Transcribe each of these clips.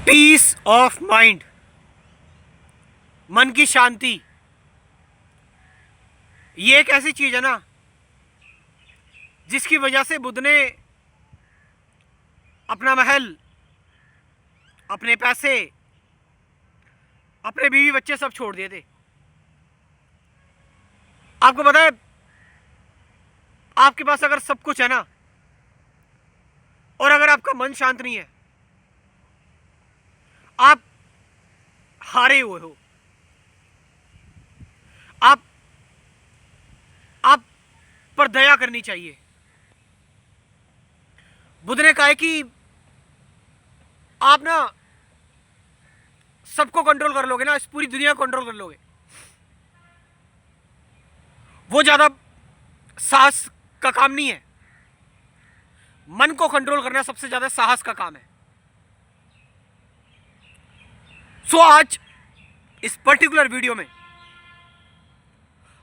Piece of mind, मन की शांति, ये एक ऐसी चीज है ना जिसकी वजह से बुद्ध ने अपना महल, अपने पैसे, अपने बीवी बच्चे सब छोड़ दिए थे। आपको पता है, आपके पास अगर सब कुछ है ना और अगर आपका मन शांत नहीं है, आप हारे हुए हो। आप पर दया करनी चाहिए। बुद्ध ने कहा है कि आप ना सबको कंट्रोल कर लोगे ना, इस पूरी दुनिया को कंट्रोल कर लोगे, वो ज्यादा साहस का काम नहीं है। मन को कंट्रोल करना सबसे ज्यादा साहस का काम है। सो आज इस पर्टिकुलर वीडियो में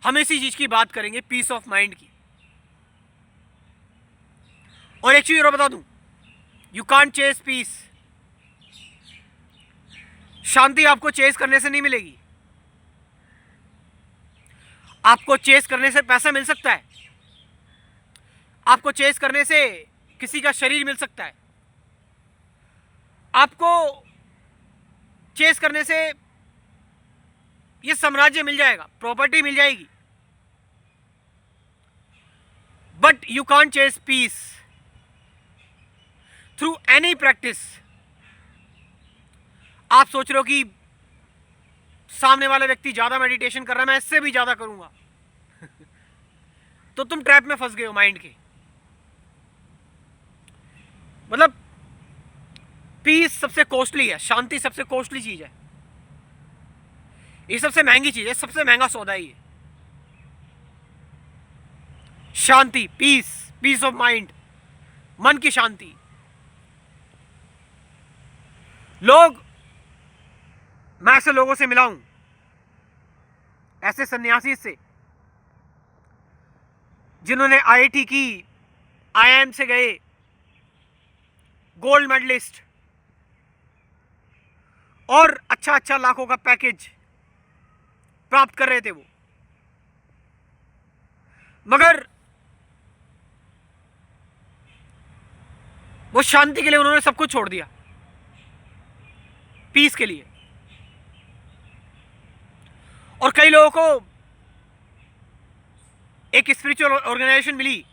हम इसी चीज की बात करेंगे, पीस ऑफ माइंड की। और एक चीज और बता दूं, यू कांट चेस पीस। शांति आपको चेस करने से नहीं मिलेगी। आपको चेस करने से पैसा मिल सकता है, आपको चेस करने से किसी का शरीर मिल सकता है, आपको चेस करने से ये साम्राज्य मिल जाएगा, प्रॉपर्टी मिल जाएगी, but you can't chase peace through any practice. आप सोच रहे हो कि सामने वाला व्यक्ति ज्यादा मेडिटेशन कर रहा है, मैं इससे भी ज्यादा करूंगा तो तुम ट्रैप में फंस गए हो माइंड के। मतलब पीस सबसे कॉस्टली है, शांति सबसे कॉस्टली चीज है, ये सबसे महंगी चीज है, सबसे महंगा सौदा है ये। शांति, पीस, पीस ऑफ माइंड, मन की शांति। मैं ऐसे लोगों से मिला हूं, ऐसे सन्यासी से जिन्होंने आईआईटी की, आईआईएम से गए, गोल्ड मेडलिस्ट, और अच्छा अच्छा लाखों का पैकेज प्राप्त कर रहे थे वो, मगर वो शांति के लिए उन्होंने सब कुछ छोड़ दिया, पीस के लिए। और कई लोगों को एक स्पिरिचुअल ऑर्गेनाइजेशन मिली,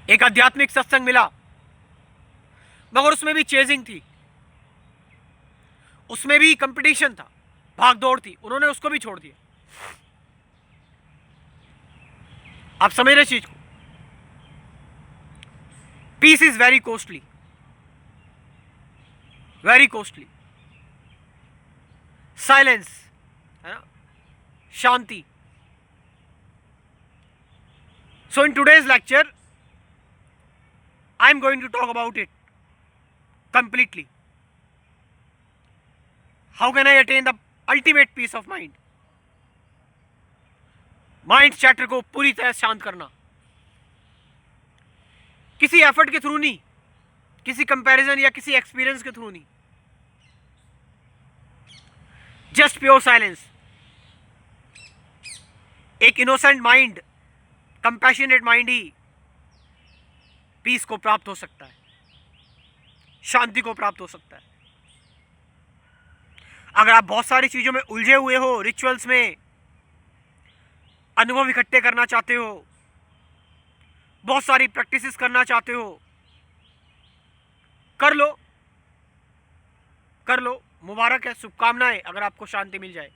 एक आध्यात्मिक सत्संग मिला, मगर उसमें भी चेजिंग थी, उसमें भी कंपटीशन था, भाग दौड़ थी, उन्होंने उसको भी छोड़ दिया। आप समझ रहे चीज को? Peace is very costly, very costly. Silence है ना, शांति। So in today's lecture I am going to talk about it completely. How can I attain the ultimate peace of mind? Mind chatter को पूरी तरह शांत करना, किसी एफर्ट के थ्रू नहीं, किसी कंपैरिजन या किसी एक्सपीरियंस के थ्रू नहीं, जस्ट प्योर साइलेंस। एक इनोसेंट माइंड, कंपैशनेट माइंड ही पीस को प्राप्त हो सकता है, शांति को प्राप्त हो सकता है। अगर आप बहुत सारी चीजों में उलझे हुए हो, रिचुअल्स में अनुभव इकट्ठे करना चाहते हो, बहुत सारी प्रैक्टिसेस करना चाहते हो, कर लो, कर लो, मुबारक है, शुभकामनाएं अगर आपको शांति मिल जाए।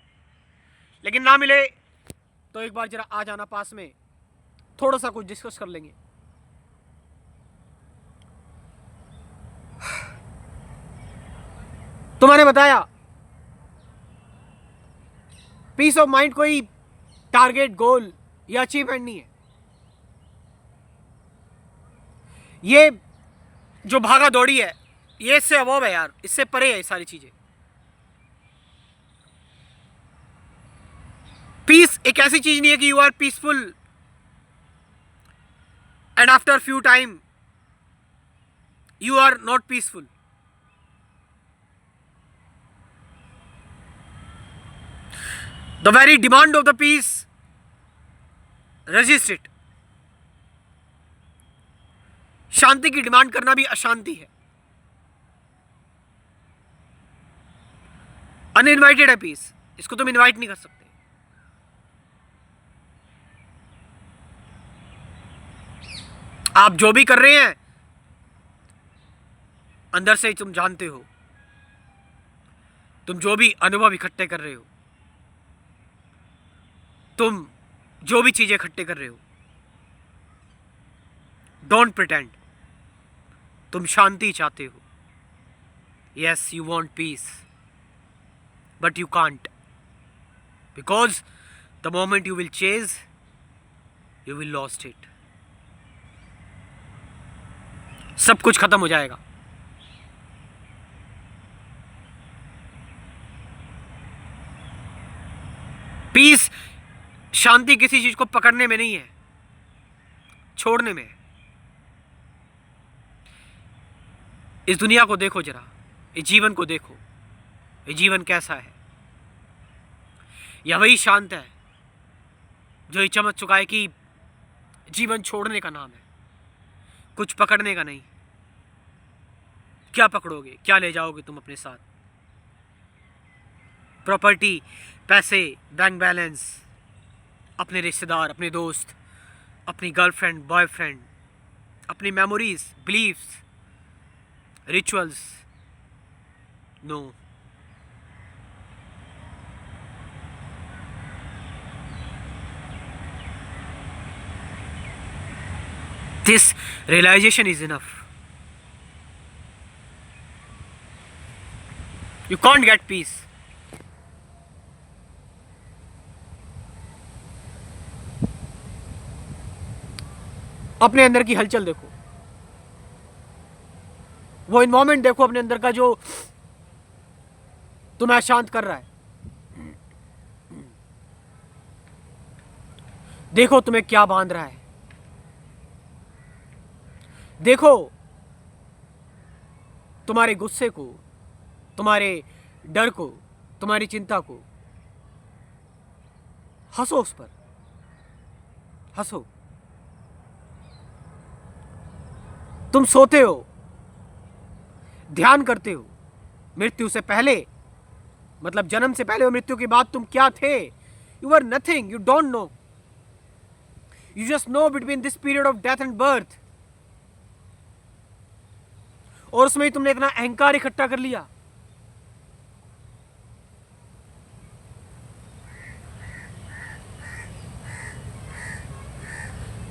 लेकिन ना मिले तो एक बार जरा आ जाना पास में, थोड़ा सा कुछ डिस्कस कर लेंगे। तो मैंने बताया, पीस ऑफ माइंड कोई टारगेट, गोल या अचीवमेंट नहीं है। ये जो भागा दौड़ी है, ये इससे अबव है यार, इससे परे है ये सारी चीजें। पीस एक ऐसी चीज नहीं है कि you are peaceful and after few time you are not peaceful. The very demand of the peace, resist it. शांति की डिमांड करना भी अशांति है. अनइनवाइटेड है पीस, इसको तुम इनवाइट नहीं कर सकते. आप जो भी कर रहे हैं अंदर से तुम जानते हो. तुम जो भी अनुभव इकट्ठे कर रहे हो, तुम जो भी चीजें इकट्ठे कर रहे हो, डोंट प्रिटेंड. तुम शांति चाहते हो. Yes, you want piece, but you can't, because the moment you will chase, you will lost it. सब कुछ खत्म हो जाएगा. पीस, शांति किसी चीज को पकड़ने में नहीं है, छोड़ने में है. इस दुनिया को देखो जरा, इस जीवन को देखो. ये जीवन कैसा है? यह वही शांत है जो ये समझ चुका है कि जीवन छोड़ने का नाम है, कुछ पकड़ने का नहीं. क्या पकड़ोगे, क्या ले जाओगे तुम अपने साथ? प्रॉपर्टी, पैसे, बैंक बैलेंस, अपने रिश्तेदार, अपने दोस्त, अपनी गर्लफ्रेंड, बॉयफ्रेंड, अपनी memories, beliefs, rituals. No. This realization is enough. You can't get peace. अपने अंदर की हलचल देखो, वो इन्वायरमेंट देखो अपने अंदर का जो तुम्हें अशांत कर रहा है. देखो तुम्हें क्या बांध रहा है. देखो तुम्हारे गुस्से को, तुम्हारे डर को, तुम्हारी चिंता को. हंसो उस पर, हंसो. तुम सोते हो, ध्यान करते हो. मृत्यु से पहले, मतलब जन्म से पहले और मृत्यु के बाद तुम क्या थे? You are nothing. You don't know. You just know between this period of death and birth. और उसमें तुमने इतना अहंकार इकट्ठा कर लिया.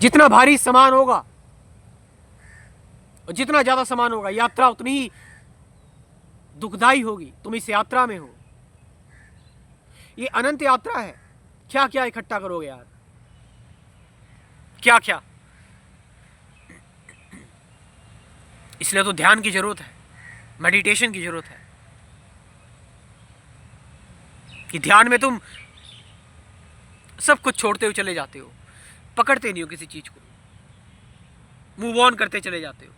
जितना भारी सामान होगा और जितना ज्यादा सामान होगा, यात्रा उतनी ही दुखदाई होगी. तुम इस यात्रा में हो. ये अनंत यात्रा है. क्या क्या इकट्ठा करोगे यार, क्या क्या. इसलिए तो ध्यान की जरूरत है, मेडिटेशन की जरूरत है. कि ध्यान में तुम सब कुछ छोड़ते हुए चले जाते हो, पकड़ते नहीं हो किसी चीज को, मूव ऑन करते चले जाते हो.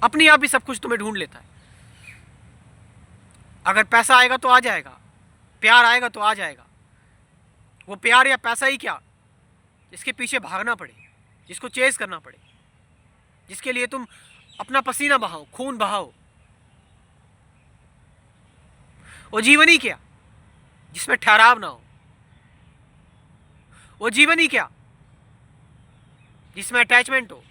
अपने आप ही सब कुछ तुम्हें ढूंढ लेता है. अगर पैसा आएगा तो आ जाएगा, प्यार आएगा तो आ जाएगा. वो प्यार या पैसा ही क्या, जिसके पीछे भागना पड़े, जिसको चेस करना पड़े, जिसके लिए तुम अपना पसीना बहाओ, खून बहाओ. वो जीवन ही क्या जिसमें ठहराव ना हो. वो जीवन ही क्या जिसमें अटैचमेंट हो.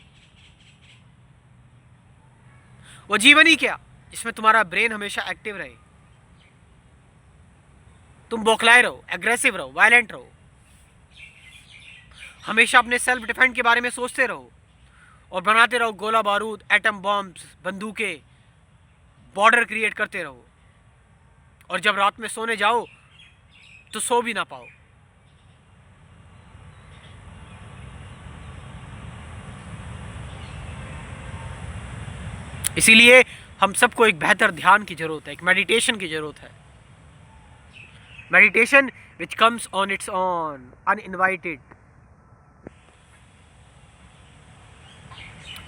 वो जीवन ही क्या जिसमें तुम्हारा ब्रेन हमेशा एक्टिव रहे. तुम बौखलाए रहो, एग्रेसिव रहो, वायलेंट रहो, हमेशा अपने सेल्फ डिफेंस के बारे में सोचते रहो और बनाते रहो गोला बारूद, एटम बॉम्ब्स, बंदूकें, बॉर्डर क्रिएट करते रहो. और जब रात में सोने जाओ तो सो भी ना पाओ. इसीलिए हम सबको एक बेहतर ध्यान की जरूरत है, एक मेडिटेशन की जरूरत है. Meditation which comes on it's on, uninvited.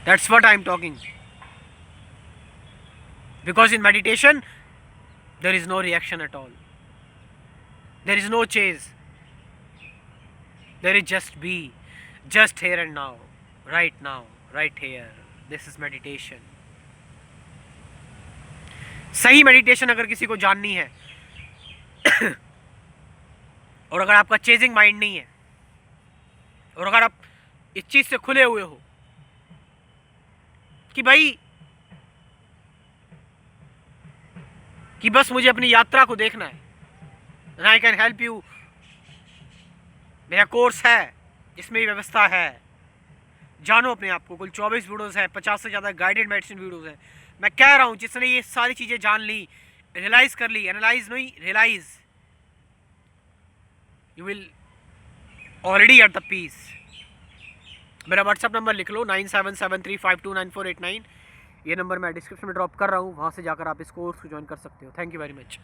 That's what I'm talking. Because in meditation, there is no reaction at all. There is no chase. There is just be. Just here and now. Right now. Right here. This is meditation. सही meditation अगर किसी को जाननी है और अगर आपका chasing mind नहीं है और अगर आप इस चीज से खुले हुए हो कि भाई कि बस मुझे अपनी यात्रा को देखना है, and I can help you, मेरा कोर्स है, इसमें भी व्यवस्था है, जानो अपने आप को। कुल 24 वीडियोस है, 50 से ज़्यादा गाइडेड मेडिसिन वीडियोस है। मैं कह रहा हूँ जिसने ये सारी चीज़ें जान ली, रियलाइज़ कर ली, एनालाइज नहीं, realise, you will already at the peace. मेरा व्हाट्सअप नंबर लिख लो 9773529489। ये नंबर मैं डिस्क्रिप्शन में ड्रॉप कर रहा हूँ, वहाँ से जाकर आप इस कोर्स को ज्वाइन कर सकते हो। Thank you very much.